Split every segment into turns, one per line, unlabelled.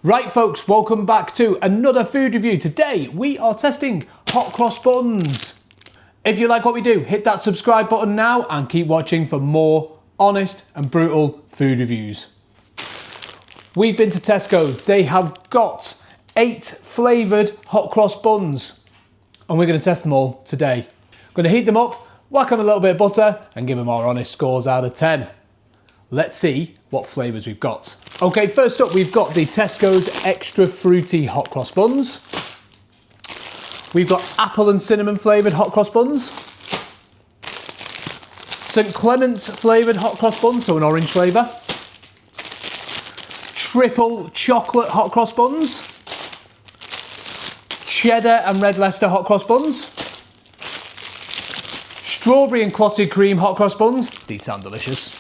Right folks, welcome back to another food review. Today we are testing hot cross buns. If you like what we do, hit that subscribe button now and keep watching for more honest and brutal food reviews. We've been to Tesco's. They have got 8 flavoured hot cross buns and we're going to test them all today. Going to heat them up, whack on a little bit of butter and give them our honest scores out of 10. Let's see what flavours we've got. Okay, first up we've got the Tesco's extra fruity hot cross buns. We've got apple and cinnamon flavoured hot cross buns. St Clements flavoured hot cross buns, so an orange flavour. Triple chocolate hot cross buns. Cheddar and Red Leicester hot cross buns. Strawberry and clotted cream hot cross buns. These sound delicious.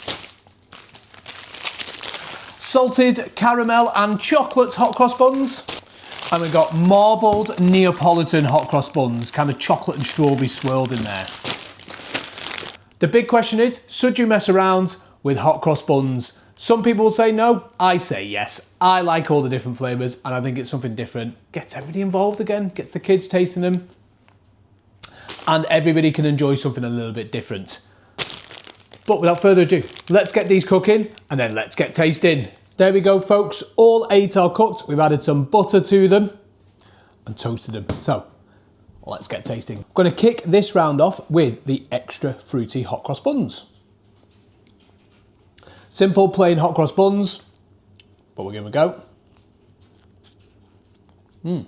Salted caramel and chocolate hot cross buns. And we've got marbled Neapolitan hot cross buns, kind of chocolate and strawberry swirled in there. The big question is, should you mess around with hot cross buns? Some people will say no, I say yes. I like all the different flavours and I think it's something different. Gets everybody involved again, gets the kids tasting them. And everybody can enjoy something a little bit different. But without further ado, let's get these cooking and then let's get tasting. There we go folks, all 8 are cooked. We've added some butter to them and toasted them. So let's get tasting. I'm going to kick this round off with the extra fruity hot cross buns. Simple plain hot cross buns, but we're going to go. Do you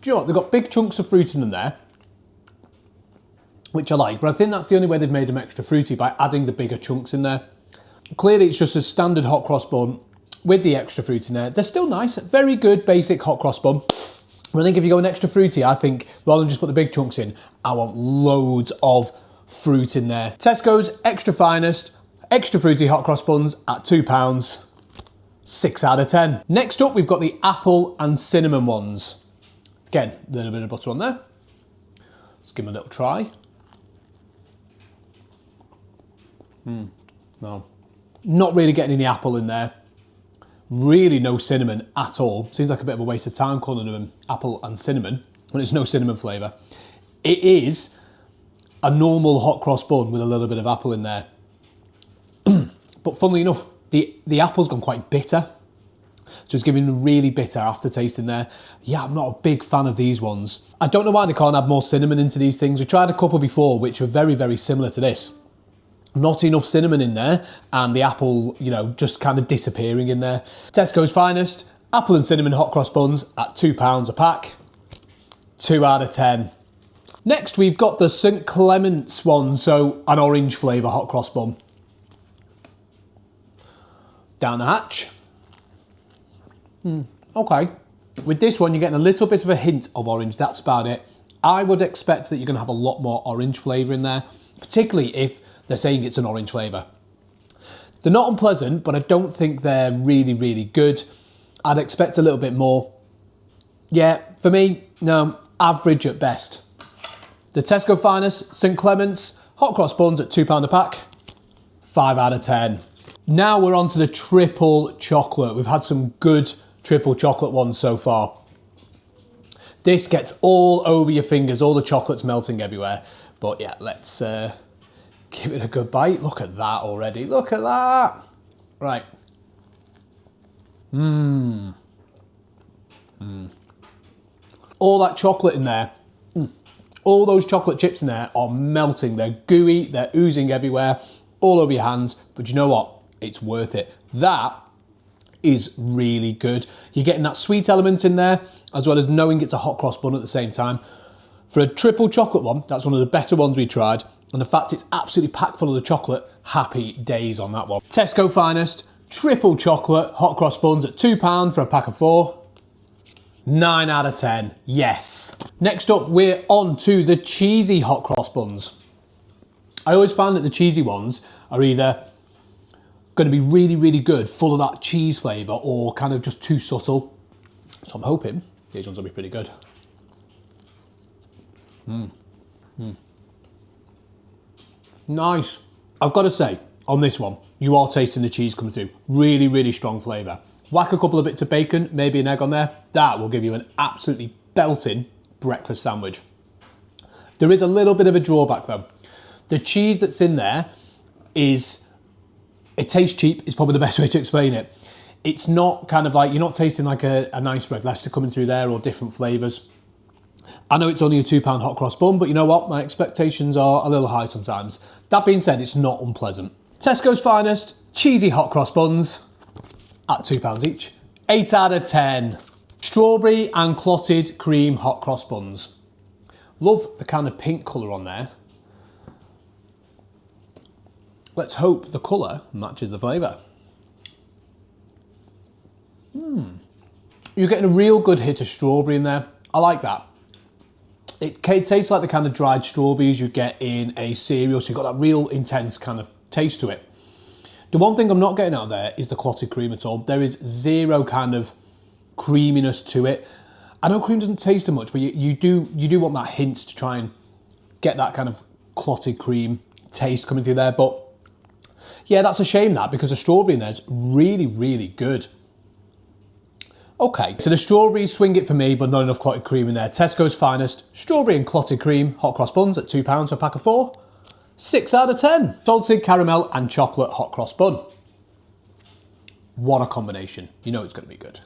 know what, they've got big chunks of fruit in them there, which I like, but I think that's the only way they've made them extra fruity, by adding the bigger chunks in there. Clearly it's just a standard hot cross bun with the extra fruit in there. They're still nice, very good basic hot cross bun. But I think if you go an extra fruity, I think rather than just put the big chunks in, I want loads of fruit in there. Tesco's extra finest, extra fruity hot cross buns at £2, 6 out of 10. Next up, we've got the apple and cinnamon ones. Again, a little bit of butter on there. Let's give them a little try. No, not really getting any apple in there. Really no cinnamon at all. Seems like a bit of a waste of time calling them apple and cinnamon when it's no cinnamon flavour. It is a normal hot cross bun with a little bit of apple in there. But funnily enough, the apple's gone quite bitter. So it's giving a really bitter aftertaste in there. Yeah, I'm not a big fan of these ones. I don't know why they can't add more cinnamon into these things. We tried a couple before which were very, very similar to this. Not enough cinnamon in there, and the apple, you know, just kind of disappearing in there. Tesco's finest, apple and cinnamon hot cross buns at £2 a pack, 2 out of 10. Next, we've got the St Clements one, so an orange flavour hot cross bun. Down the hatch. Okay. With this one, you're getting a little bit of a hint of orange, that's about it. I would expect that you're going to have a lot more orange flavour in there, particularly if they're saying it's an orange flavour. They're not unpleasant, but I don't think they're really, really good. I'd expect a little bit more. Yeah, for me, no, average at best. The Tesco finest, St Clements, hot cross buns at £2 a pack, 5 out of 10. Now we're on to the triple chocolate. We've had some good triple chocolate ones so far. This gets all over your fingers, all the chocolate's melting everywhere. But yeah, let's give it a good bite. Look at that already. Look at that. Right. All that chocolate in there. All those chocolate chips in there are melting. They're gooey. They're oozing everywhere. All over your hands. But you know what? It's worth it. That is really good. You're getting that sweet element in there, as well as knowing it's a hot cross bun at the same time. For a triple chocolate one, that's one of the better ones we tried. And the fact it's absolutely packed full of the chocolate, happy days on that one. Tesco finest, triple chocolate, hot cross buns at £2 for a pack of 4. 9 out of 10, yes. Next up, we're on to the cheesy hot cross buns. I always find that the cheesy ones are either going to be really, really good, full of that cheese flavour, or kind of just too subtle. So I'm hoping these ones will be pretty good. Nice. I've got to say, on this one, you are tasting the cheese come through. Really, really strong flavour. Whack a couple of bits of bacon, maybe an egg on there. That will give you an absolutely belting breakfast sandwich. There is a little bit of a drawback though. The cheese that's in there it tastes cheap, is probably the best way to explain it. It's not kind of like, you're not tasting like a nice red Leicester coming through there or different flavours. I know it's only a £2 hot cross bun, but you know what? My expectations are a little high sometimes. That being said, it's not unpleasant. Tesco's finest cheesy hot cross buns at £2 each. 8 out of 10. Strawberry and clotted cream hot cross buns. Love the kind of pink colour on there. Let's hope the colour matches the flavour. You're getting a real good hit of strawberry in there. I like that. It tastes like the kind of dried strawberries you get in a cereal, so you've got that real intense kind of taste to it. The one thing I'm not getting out of there is the clotted cream at all. There is zero kind of creaminess to it. I know cream doesn't taste too much, but you do want that hint to try and get that kind of clotted cream taste coming through there. But yeah, that's a shame that, because the strawberry in there is really, really good. Okay, so the strawberries swing it for me, but not enough clotted cream in there. Tesco's finest strawberry and clotted cream hot cross buns at £2 for a pack of 4. 6 out of 10. Salted caramel and chocolate hot cross bun. What a combination. You know it's going to be good.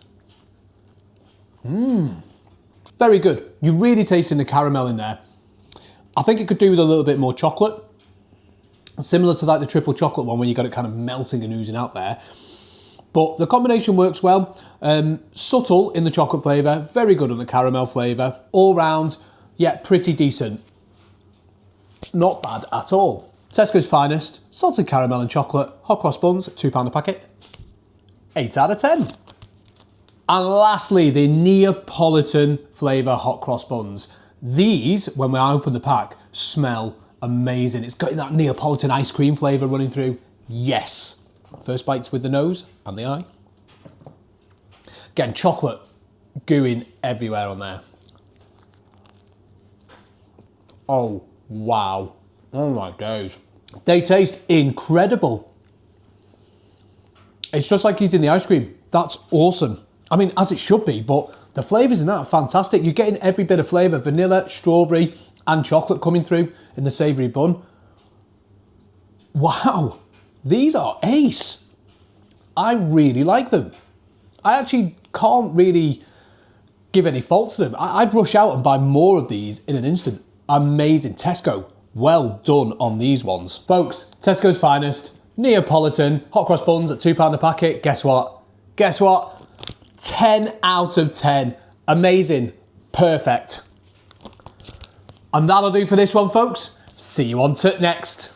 Very good. You're really tasting the caramel in there. I think it could do with a little bit more chocolate. Similar to like the triple chocolate one, where you got it kind of melting and oozing out there. But the combination works well. Subtle in the chocolate flavour, very good on the caramel flavour. All round, yeah, pretty decent. Not bad at all. Tesco's finest, salted caramel and chocolate, hot cross buns, £2 a packet. 8 out of 10. And lastly, the Neapolitan flavour hot cross buns. These, when I open the pack, smell amazing. It's got that Neapolitan ice cream flavour running through. Yes. First bites with the nose and the eye. Again, chocolate gooing everywhere on there. Oh, wow. Oh my days. They taste incredible. It's just like eating the ice cream. That's awesome. I mean, as it should be, but the flavours in that are fantastic. You're getting every bit of flavour, vanilla, strawberry, and chocolate coming through in the savoury bun. Wow. These are ace. I really like them. I actually can't really give any fault to them. I'd rush out and buy more of these in an instant. Amazing. Tesco, well done on these ones. Folks, Tesco's finest, Neapolitan, hot cross buns at £2 a packet. Guess what? Guess what? 10 out of 10. Amazing. Perfect. And that'll do for this one, folks. See you on to next.